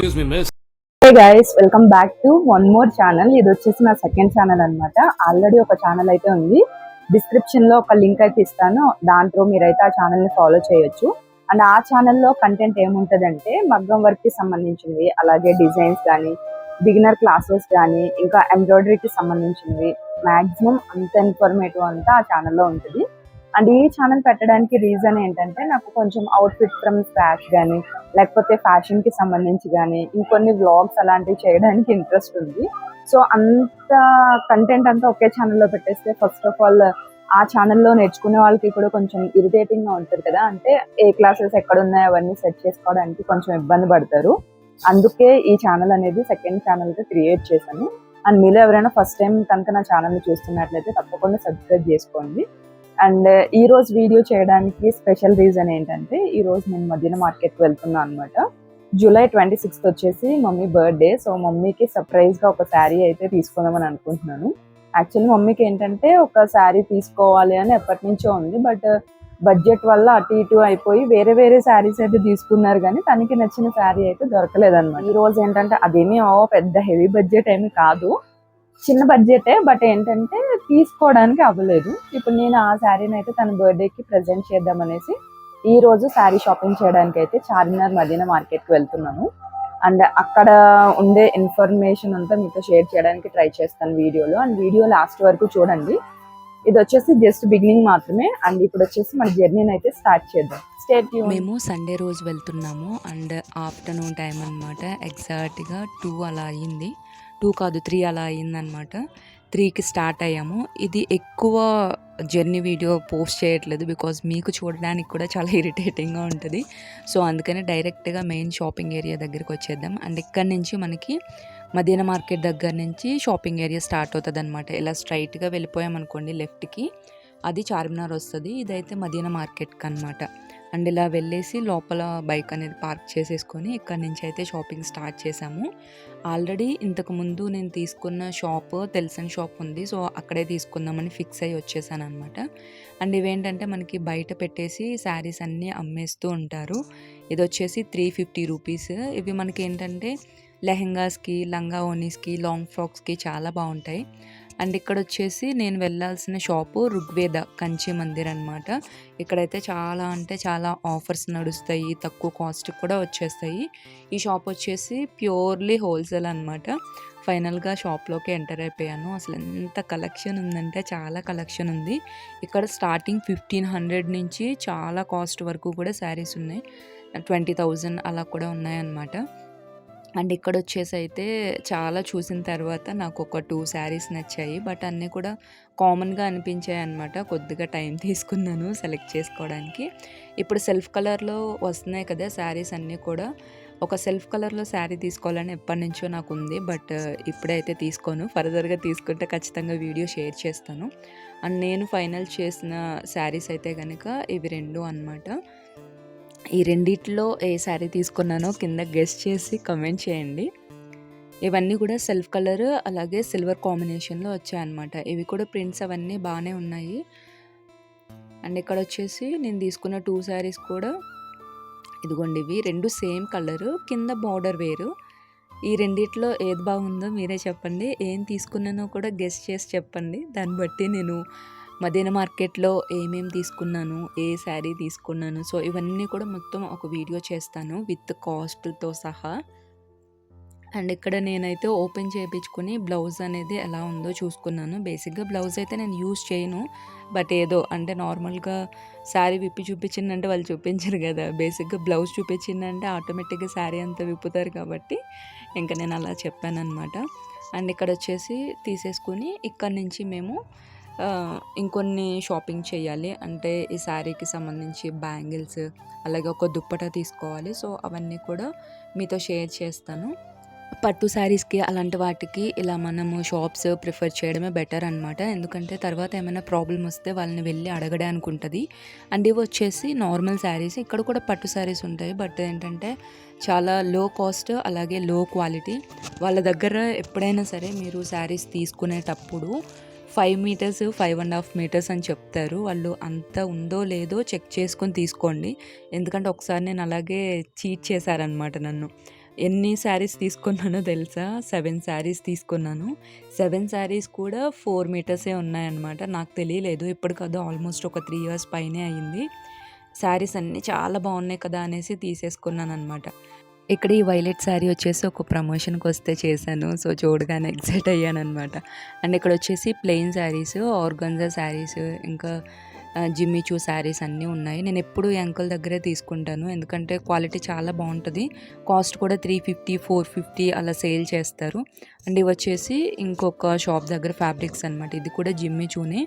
Excuse me, miss. Hey guys, welcome back to one more channel. ఇది వచ్చేసి నా second channel అనమాట. Already ఒక ఛానల్ అయితే ఉంది, డిస్క్రిప్షన్ లో ఒక లింక్ అయితే ఇస్తాను. దాంట్లో మీరైతే ఆ ఛానల్ ని ఫాలో చేయొచ్చు. అండ్ ఆ ఛానల్లో కంటెంట్ ఏముంటదంటే మగ్గం వర్క్ కి సంబంధించినవి, అలాగే డిజైన్స్ కానీ, బిగినర్ క్లాసెస్ కానీ, ఇంకా ఎంబ్రాయిడరీకి సంబంధించినవి, మాక్సిమం అంత ఇన్ఫర్మేటివ్ అంతా ఆ ఛానల్లో ఉంటుంది. అండ్ ఈ ఛానల్ పెట్టడానికి రీజన్ ఏంటంటే నాకు కొంచెం అవుట్ఫిట్ ఫ్రమ్ స్క్రాచ్ కానీ, లేకపోతే ఫ్యాషన్ కి సంబంధించి కానీ, ఇంకొన్ని వ్లాగ్స్ అలాంటివి చేయడానికి ఇంట్రెస్ట్ ఉంది. సో అంత కంటెంట్ అంతా ఒకే ఛానల్లో పెట్టేస్తే ఫస్ట్ ఆఫ్ ఆల్ ఆ ఛానల్లో నేర్చుకునే వాళ్ళకి కూడా కొంచెం ఇరిటేటింగ్ గా ఉంటుంది కదా. అంటే ఏ క్లాసెస్ ఎక్కడ ఉన్నాయో అవన్నీ సెట్ చేసుకోవడానికి కొంచెం ఇబ్బంది పడతారు. అందుకే ఈ ఛానల్ అనేది సెకండ్ ఛానల్ గా క్రియేట్ చేశాను. అండ్ మీలో ఎవరైనా ఫస్ట్ టైం కనుక నా ఛానల్ ని చూస్తున్నట్లయితే తప్పకుండా సబ్స్క్రైబ్ చేసుకోండి. అండ్ ఈ రోజు వీడియో చేయడానికి స్పెషల్ రీజన్ ఏంటంటే, ఈ రోజు నేను మదీనా మార్కెట్ వెళ్తున్నాను అనమాట. జూలై 26 వచ్చేసి మమ్మీ బర్త్డే. సో మమ్మీకి సర్ప్రైజ్ గా ఒక శారీ అయితే తీసుకుందామని అనుకుంటున్నాను. యాక్చువల్లీ మమ్మీకి ఏంటంటే ఒక శారీ తీసుకోవాలి అని ఎప్పటి నుంచో ఉంది, బట్ బడ్జెట్ వల్ల అటు ఇటు అయిపోయి వేరే వేరే శారీస్ అయితే తీసుకున్నారు, కానీ తనకి నచ్చిన శారీ అయితే దొరకలేదన్నమాట. ఈ రోజు ఏంటంటే అదేమీ పెద్ద హెవీ బడ్జెట్ ఏమి కాదు, చిన్న బడ్జెటే, బట్ ఏంటంటే తీసుకోవడానికి అవ్వలేదు. ఇప్పుడు నేను ఆ శారీని అయితే తన బర్త్డేకి ప్రజెంట్ చేద్దామనేసి ఈ రోజు శారీ షాపింగ్ చేయడానికి అయితే చార్మినార్ మదీనా మార్కెట్కి వెళ్తున్నాను. అండ్ అక్కడ ఉండే ఇన్ఫర్మేషన్ అంతా మీతో షేర్ చేయడానికి ట్రై చేస్తాను వీడియోలో. అండ్ వీడియో లాస్ట్ వరకు చూడండి. ఇది వచ్చేసి జస్ట్ బిగినింగ్ మాత్రమే. అండ్ ఇప్పుడు వచ్చేసి మన జర్నీని అయితే స్టార్ట్ చేద్దాం. మేము సండే రోజు వెళ్తున్నాము. అండ్ ఆఫ్టర్నూన్ టైం అనమాట. ఎగ్జాక్ట్గా 2 అలా అయ్యింది, 2 కాదు 3 అలా అయ్యిందనమాట. 3కి స్టార్ట్ అయ్యాము. ఇది ఎక్కువ జర్నీ వీడియో పోస్ట్ చేయట్లేదు, బికాజ్ మీకు చూడడానికి కూడా చాలా ఇరిటేటింగ్గా ఉంటుంది. సో అందుకని డైరెక్ట్గా మెయిన్ షాపింగ్ ఏరియా దగ్గరికి వచ్చేద్దాం. అండ్ ఇక్కడ నుంచి మనకి మదీనా మార్కెట్ దగ్గర నుంచి షాపింగ్ ఏరియా స్టార్ట్ అవుతుంది అనమాట. ఇలా స్ట్రైట్గా వెళ్ళిపోయామనుకోండి లెఫ్ట్కి, అది చార్మినార్ వస్తుంది. ఇదైతే మదీనా మార్కెట్కి అనమాట. అండ్ ఇలా వెళ్ళేసి లోపల బైక్ అనేది పార్క్ చేసేసుకొని ఇక్కడ నుంచి అయితే షాపింగ్ స్టార్ట్ చేసాము. ఆల్రెడీ ఇంతకుముందు నేను తీసుకున్న షాప్ తెలిసిన షాప్ ఉంది, సో అక్కడే తీసుకుందామని ఫిక్స్ అయ్యి వచ్చేసాను అనమాట. అండ్ ఇవేంటంటే మనకి బయట పెట్టేసి శారీస్ అన్నీ అమ్మేస్తూ ఉంటారు. ఇది వచ్చేసి 350 రూపీస్. ఇవి మనకి ఏంటంటే లెహెంగాస్కి, లంగా ఓనీస్కి, లాంగ్ ఫ్రాక్స్కి చాలా బాగుంటాయి. అండ్ ఇక్కడ వచ్చేసి నేను వెళ్ళాల్సిన షాపు ఋగ్వేద కంచి మందిర్ అనమాట. ఇక్కడైతే చాలా అంటే చాలా ఆఫర్స్ నడుస్తాయి, తక్కువ కాస్ట్ కూడా వచ్చేస్తాయి. ఈ షాప్ వచ్చేసి ప్యూర్లీ హోల్సేల్ అనమాట. ఫైనల్గా షాప్లోకి ఎంటర్ అయిపోయాను. అసలు ఎంత కలెక్షన్ ఉందంటే చాలా కలెక్షన్ ఉంది. ఇక్కడ స్టార్టింగ్ 1500 నుంచి చాలా కాస్ట్ వరకు కూడా శారీస్ ఉన్నాయి. 20,000 అలా కూడా ఉన్నాయన్నమాట. అండ్ ఇక్కడ వచ్చేసి అయితే చాలా చూసిన తర్వాత నాకు ఒక 2 శారీస్ నచ్చాయి, బట్ అన్నీ కూడా కామన్గా అనిపించాయి అనమాట. కొద్దిగా టైం తీసుకున్నాను సెలెక్ట్ చేసుకోవడానికి. ఇప్పుడు సెల్ఫ్ కలర్లో వస్తున్నాయి కదా శారీస్ అన్నీ కూడా. ఒక సెల్ఫ్ కలర్లో శారీ తీసుకోవాలని ఎప్పటి నుంచో నాకు ఉంది, బట్ ఇప్పుడైతే తీసుకోను. ఫర్దర్గా తీసుకుంటే ఖచ్చితంగా వీడియో షేర్ చేస్తాను. అండ్ నేను ఫైనల్ చేసిన శారీస్ అయితే కనుక ఇవి 2 అనమాట. ఈ రెండిట్లో ఏ శారీ తీసుకున్నానో కింద గెస్ చేసి కమెంట్ చేయండి. ఇవన్నీ కూడా సెల్ఫ్ కలర్ అలాగే సిల్వర్ కాంబినేషన్లో వచ్చాయన్నమాట. ఇవి కూడా ప్రింట్స్ అవన్నీ బాగానే ఉన్నాయి. అండ్ ఇక్కడ వచ్చేసి నేను తీసుకున్న 2 శారీస్ కూడా ఇదిగోండి, ఇవి 2 సేమ్ కలరు, కింద బార్డర్ వేరు. ఈ రెండిట్లో ఏది బాగుందో మీరే చెప్పండి. ఏం తీసుకున్నానో కూడా గెస్ చేసి చెప్పండి. దాన్ని బట్టి నేను మదీనా మార్కెట్లో ఏమేమి తీసుకున్నాను, ఏ శారీ తీసుకున్నాను, సో ఇవన్నీ కూడా మొత్తం ఒక వీడియో చేస్తాను విత్ కాస్ట్తో సహా. అండ్ ఇక్కడ నేనైతే ఓపెన్ చేయించుకుని బ్లౌజ్ అనేది ఎలా ఉందో చూసుకున్నాను. బేసిక్గా బ్లౌజ్ అయితే నేను యూజ్ చేయను, బట్ ఏదో అంటే నార్మల్గా శారీ విప్పి చూపించిందంటే వాళ్ళు చూపించరు కదా. బేసిక్గా బ్లౌజ్ చూపించిందంటే ఆటోమేటిక్గా శారీ అంతా విప్పుతారు కాబట్టి ఇంకా నేను అలా చెప్పాను అనమాట. అండ్ ఇక్కడ వచ్చేసి తీసేసుకుని ఇక్కడ నుంచి మేము ఇంకొన్ని షాపింగ్ చేయాలి. అంటే ఈ శారీకి సంబంధించి బ్యాంగిల్స్, అలాగే ఒక దుప్పటా తీసుకోవాలి. సో అవన్నీ కూడా మీతో షేర్ చేస్తాను. పట్టు శారీస్కి అలాంటి వాటికి ఇలా మనము షాప్స్ ప్రిఫర్ చేయడమే బెటర్ అనమాట. ఎందుకంటే తర్వాత ఏమైనా ప్రాబ్లం వస్తే వాళ్ళని వెళ్ళి అడగడానికి ఉంటుంది. అండ్ ఇవి వచ్చేసి నార్మల్ శారీస్. ఇక్కడ కూడా పట్టు శారీస్ ఉంటాయి, బట్ ఏంటంటే చాలా లో కాస్ట్ అలాగే లో క్వాలిటీ. వాళ్ళ దగ్గర ఎప్పుడైనా సరే మీరు శారీస్ తీసుకునేటప్పుడు 5 మీటర్స్ 5.5 మీటర్స్ అని చెప్తారు. వాళ్ళు అంత ఉందో లేదో చెక్ చేసుకొని తీసుకోండి. ఎందుకంటే ఒకసారి నేను అలాగే చీట్ చేశారనమాట నన్ను. ఎన్ని శారీస్ తీసుకున్నానో తెలుసా? 7 శారీస్ తీసుకున్నాను. 7 శారీస్ కూడా 4 మీటర్సే ఉన్నాయన్నమాట. నాకు తెలియలేదు. ఇప్పుడు కాదు, ఆల్మోస్ట్ ఒక 3 ఇయర్స్ పైనే అయింది. శారీస్ అన్నీ చాలా బాగున్నాయి కదా అనేసి తీసేసుకున్నానన్నమాట. ఇక్కడ ఈ వైలెట్ శారీ వచ్చేసి ఒక ప్రమోషన్కి వస్తే చేశాను. సో చూడగానే ఎక్సైట్ అయ్యానన్నమాట. అండ్ ఇక్కడ వచ్చేసి ప్లెయిన్ శారీస్, ఆర్గంజా శారీస్, ఇంకా జిమ్మీ చూ శారీస్ అన్నీ ఉన్నాయి. నేను ఎప్పుడు ఈ అంకుల్ దగ్గరే తీసుకుంటాను, ఎందుకంటే క్వాలిటీ చాలా బాగుంటుంది. కాస్ట్ కూడా 350, 450 అలా సేల్ చేస్తారు. అండ్ ఇవి వచ్చేసి ఇంకొక షాప్ దగ్గర ఫ్యాబ్రిక్స్ అనమాట. ఇది కూడా జిమ్మీ చూనే.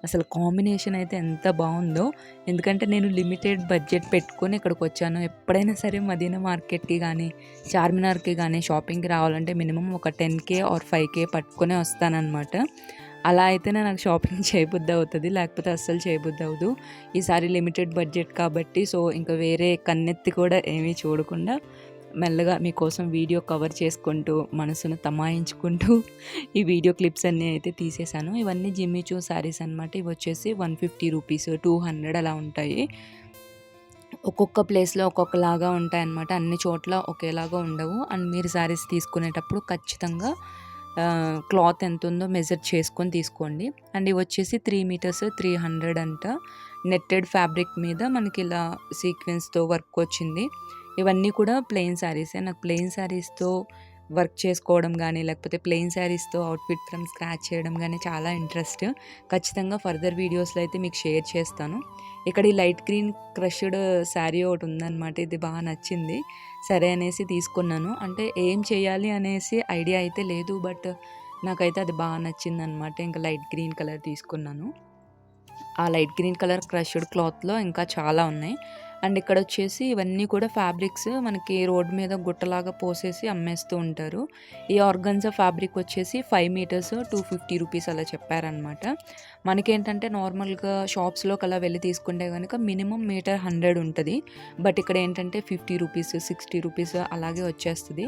అసలు కాంబినేషన్ అయితే ఎంత బాగుందో. ఎందుకంటే నేను లిమిటెడ్ బడ్జెట్ పెట్టుకొని ఇక్కడికి వచ్చాను. ఎప్పుడైనా సరే మదీనా మార్కెట్కి కానీ చార్మినార్కి కానీ షాపింగ్కి రావాలంటే మినిమం ఒక 10K ఆర్ 5K పట్టుకునే వస్తానన్నమాట. అలా అయితేనే నాకు షాపింగ్ చేయబుద్ధి అవుతుంది, లేకపోతే అస్సలు చేయబుద్ధి అవ్వదు. ఈసారి లిమిటెడ్ బడ్జెట్ కాబట్టి సో ఇంకా వేరే కన్నెత్తి కూడా ఏమీ చూడకుండా మెల్లగా మీకోసం వీడియో కవర్ చేసుకుంటూ మనసును తమాయించుకుంటూ ఈ వీడియో క్లిప్స్ అన్నీ అయితే తీసేశాను. ఇవన్నీ జిమ్మీ చూ శారీస్ అనమాట. ఇవి వచ్చేసి 150 రూపీస్, 200 అలా ఉంటాయి. ఒక్కొక్క ప్లేస్లో ఒక్కొక్కలాగా ఉంటాయన్నమాట. అన్ని చోట్ల ఒకేలాగా ఉండవు. అండ్ మీరు శారీస్ తీసుకునేటప్పుడు ఖచ్చితంగా క్లాత్ ఎంత ఉందో మెజర్ చేసుకొని తీసుకోండి. అండ్ ఇవి వచ్చేసి 3 మీటర్స్ 300 అంట. నెట్టెడ్ ఫ్యాబ్రిక్ మీద మనకి ఇలా సీక్వెన్స్తో వర్క్ వచ్చింది. ఇవన్నీ కూడా ప్లెయిన్ శారీసే. నాకు ప్లెయిన్ శారీస్తో వర్క్ చేసుకోవడం కానీ లేకపోతే ప్లెయిన్ శారీస్తో అవుట్ఫిట్ ఫ్రమ్ స్క్రాచ్ చేయడం కానీ చాలా ఇంట్రెస్ట్. ఖచ్చితంగా ఫర్దర్ వీడియోస్లో అయితే మీకు షేర్ చేస్తాను. ఇక్కడ ఈ లైట్ గ్రీన్ క్రష్డ్ శారీ ఒకటి ఉందన్నమాట. ఇది బాగా నచ్చింది, సరే అనేసి తీసుకున్నాను. అంటే ఏం చేయాలి అనేసి ఐడియా అయితే లేదు, బట్ నాకైతే అది బాగా నచ్చింది అనమాట. ఇంకా లైట్ గ్రీన్ కలర్ తీసుకున్నాను. ఆ లైట్ గ్రీన్ కలర్ క్రష్డ్ క్లాత్లో ఇంకా చాలా ఉన్నాయి. అండ్ ఇక్కడ వచ్చేసి ఇవన్నీ కూడా ఫ్యాబ్రిక్స్ మనకి రోడ్ మీద గుట్టలాగా పోసేసి అమ్మేస్తూ ఉంటారు. ఈ ఆర్గన్జా ఫ్యాబ్రిక్ వచ్చేసి 5 మీటర్స్ 250 రూపీస్ అలా చెప్పారనమాట. మనకేంటంటే నార్మల్గా షాప్స్లోకి అలా వెళ్ళి తీసుకుంటే కనుక మినిమం మీటర్ 100 ఉంటుంది. బట్ ఇక్కడ ఏంటంటే 50 రూపీస్, 60 రూపీస్ అలాగే వచ్చేస్తుంది.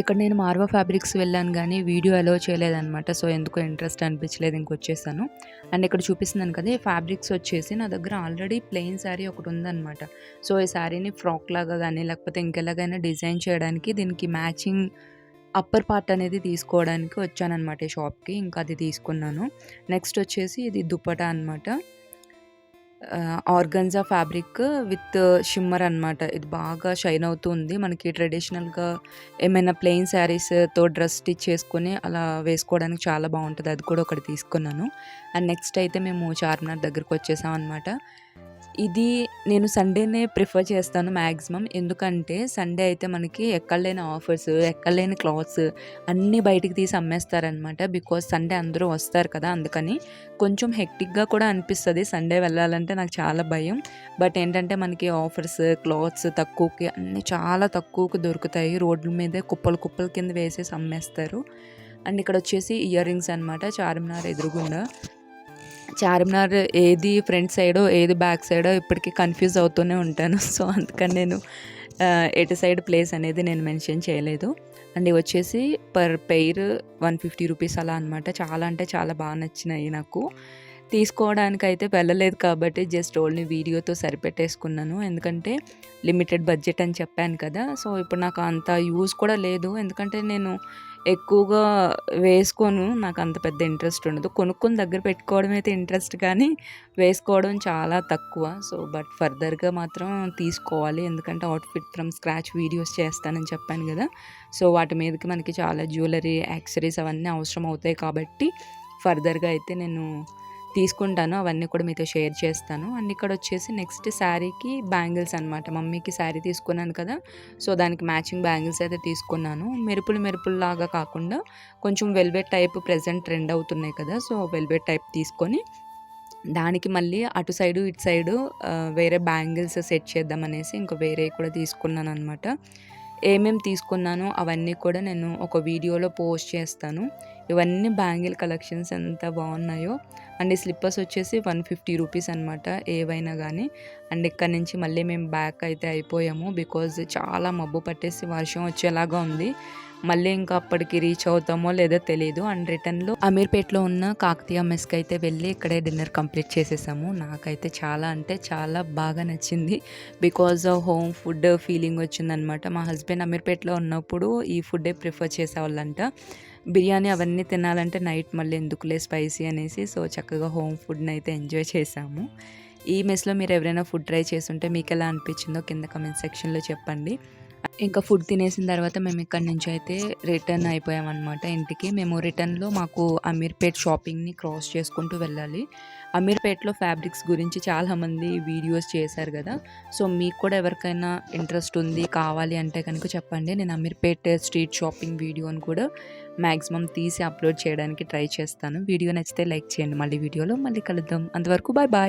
ఇక్కడ నేను మార్వా ఫ్యాబ్రిక్స్ వెళ్ళాను కానీ వీడియో అలో చేయలేదన్నమాట. సో ఎందుకో ఇంట్రెస్ట్ అనిపించలేదు, ఇంకొచ్చేసాను. అండ్ ఇక్కడ చూపిస్తున్నాను కదా, ఈ ఫ్యాబ్రిక్స్ వచ్చేసి నా దగ్గర ఆల్రెడీ ప్లెయిన్ శారీ ఒకటి ఉందన్నమాట. సో ఈ శారీని ఫ్రాక్ లాగా కానీ లేకపోతే ఇంకెలాగైనా డిజైన్ చేయడానికి దీనికి మ్యాచింగ్ అప్పర్ పార్ట్ అనేది తీసుకోవడానికి వచ్చానమాట ఈ షాప్కి. ఇంకా అది తీసుకున్నాను. నెక్స్ట్ వచ్చేసి ఇది దుపట్టా అనమాట. ఆర్గన్జా ఫ్యాబ్రిక్ విత్ షిమ్మర్ అనమాట. ఇది బాగా షైన్ అవుతుంది. మనకి ట్రెడిషనల్గా ఏమైనా ప్లెయిన్ శారీస్తో డ్రెస్ స్టిచ్ చేసుకొని అలా వేసుకోవడానికి చాలా బాగుంటుంది. అది కూడా ఒకటి తీసుకున్నాను. అండ్ నెక్స్ట్ అయితే మేము చార్మినార్ దగ్గరికి వచ్చేసాం అనమాట. ఇది నేను సండేనే ప్రిఫర్ చేస్తాను మ్యాక్సిమం. ఎందుకంటే సండే అయితే మనకి ఎక్కడలేని ఆఫర్స్, ఎక్కడలేని క్లాత్స్ అన్నీ బయటికి తీసి అమ్మేస్తారనమాట. బికాజ్ సండే అందరూ వస్తారు కదా, అందుకని కొంచెం హెక్టిక్గా కూడా అనిపిస్తుంది. సండే వెళ్ళాలంటే నాకు చాలా భయం. బట్ ఏంటంటే మనకి ఆఫర్స్, క్లాత్స్ తక్కువకి అన్నీ చాలా తక్కువకి దొరుకుతాయి. రోడ్ల మీదే కుప్పలు కుప్పల కింద వేసేసి అమ్మేస్తారు. అండ్ ఇక్కడ వచ్చేసి ఇయర్ రింగ్స్ అనమాట. చార్మినార్ ఎదురుగుండా. చార్మినార్ ఏది ఫ్రంట్ సైడో ఏది బ్యాక్ సైడో ఇప్పటికీ కన్ఫ్యూజ్ అవుతూనే ఉంటాను. సో అందుకని నేను ఎటు సైడ్ ప్లేస్ అనేది నేను మెన్షన్ చేయలేదు. అండ్ ఇవి వచ్చేసి పర్ పెయిర్ 150 రూపీస్ అలా అనమాట. చాలా అంటే చాలా బాగా నచ్చినాయి నాకు. తీసుకోవడానికైతే వెళ్ళలేదు కాబట్టి జస్ట్ ఓన్లీ వీడియోతో సరిపెట్టేసుకున్నాను. ఎందుకంటే లిమిటెడ్ బడ్జెట్ అని చెప్పాను కదా. సో ఇప్పుడు నాకు అంత యూజ్ కూడా లేదు, ఎందుకంటే నేను ఎక్కువగా వేసుకోను. నాకు అంత పెద్ద ఇంట్రెస్ట్ ఉండదు. కొనుక్కొని దగ్గర పెట్టుకోవడం అయితే ఇంట్రెస్ట్, కానీ వేసుకోవడం చాలా తక్కువ. సో బట్ ఫర్దర్గా మాత్రం తీసుకోవాలి, ఎందుకంటే అవుట్ఫిట్ ఫ్రమ్ స్క్రాచ్ వీడియోస్ చేస్తానని చెప్పాను కదా. సో వాటి మీదకి మనకి చాలా జ్యువెలరీ, యాక్సెసరీస్ అవన్నీ అవసరం అవుతాయి కాబట్టి ఫర్దర్గా అయితే నేను తీసుకుంటాను. అవన్నీ కూడా మీతో షేర్ చేస్తాను. అండ్ ఇక్కడ వచ్చేసి నెక్స్ట్ శారీకి బ్యాంగిల్స్ అనమాట. మమ్మీకి శారీ తీసుకున్నాను కదా, సో దానికి మ్యాచింగ్ బ్యాంగిల్స్ అయితే తీసుకున్నాను. మెరుపులు లాగా కాకుండా కొంచెం వెల్వెట్ టైప్ ప్రెజెంట్ ట్రెండ్ అవుతున్నాయి కదా, సో వెల్వెట్ టైప్ తీసుకొని దానికి మళ్ళీ అటు సైడు ఇటు సైడు వేరే బ్యాంగిల్స్ సెట్ చేద్దామనేసి ఇంకా వేరే కూడా తీసుకున్నాను అనమాట. ఏమేమి తీసుకున్నానో అవన్నీ కూడా నేను ఒక వీడియోలో పోస్ట్ చేస్తాను. ఇవన్నీ బ్యాంగిల్ కలెక్షన్స్ ఎంత బాగున్నాయో. అండ్ ఈ స్లిప్పర్స్ వచ్చేసి 150 రూపీస్ అనమాట ఏవైనా కానీ. అండ్ ఇక్కడ నుంచి మళ్ళీ మేము బ్యాక్ అయితే అయిపోయాము, బికాజ్ చాలా మబ్బు పట్టేసి వర్షం వచ్చేలాగా ఉంది. మళ్ళీ ఇంకా అప్పటికి రీచ్ అవుతామో లేదో తెలియదు. అండ్ రిటర్న్లో అమీర్పేట్లో ఉన్న కాకతీయ మెస్కి అయితే వెళ్ళి ఇక్కడే డిన్నర్ కంప్లీట్ చేసేసాము. నాకైతే చాలా అంటే చాలా బాగా నచ్చింది. Because of home food feeling వచ్చిందనమాట. మా హస్బెండ్ అమీర్పేట్లో ఉన్నప్పుడు ఈ ఫుడ్డే ప్రిఫర్ చేసేవాళ్ళంట. బిర్యానీ అవన్నీ తినాలంటే నైట్ మళ్ళీ ఎందుకులే స్పైసీ అనేసి, సో చక్కగా హోమ్ ఫుడ్ని అయితే ఎంజాయ్ చేసాము. ఈ మెస్లో మీరు ఎవరైనా ఫుడ్ ట్రై చేస్తుంటే మీకు ఎలా అనిపించిందో కింద కమెంట్ సెక్షన్లో చెప్పండి. ఇంకా ఫుడ్ తినేసిన తర్వాత మేము ఇక్కడ నుంచి అయితే రిటర్న్ అయిపోయామన్నమాట ఇంటికి. మేము రిటర్న్లో మాకు అమీర్పేట్ షాపింగ్ని క్రాస్ చేసుకుంటూ వెళ్ళాలి. అమీర్పేట్లో ఫ్యాబ్రిక్స్ గురించి చాలామంది వీడియోస్ చేశారు కదా. సో మీకు కూడా ఎవరికైనా ఇంట్రెస్ట్ ఉంది కావాలి అంటే కనుక చెప్పండి. నేను అమీర్పేట్ స్ట్రీట్ షాపింగ్ వీడియోని కూడా మ్యాక్సిమం తీసి అప్లోడ్ చేయడానికి ట్రై చేస్తాను. వీడియో నచ్చితే లైక్ చేయండి. మళ్ళీ వీడియోలో మళ్ళీ కలుద్దాం. అంతవరకు బాయ్ బాయ్.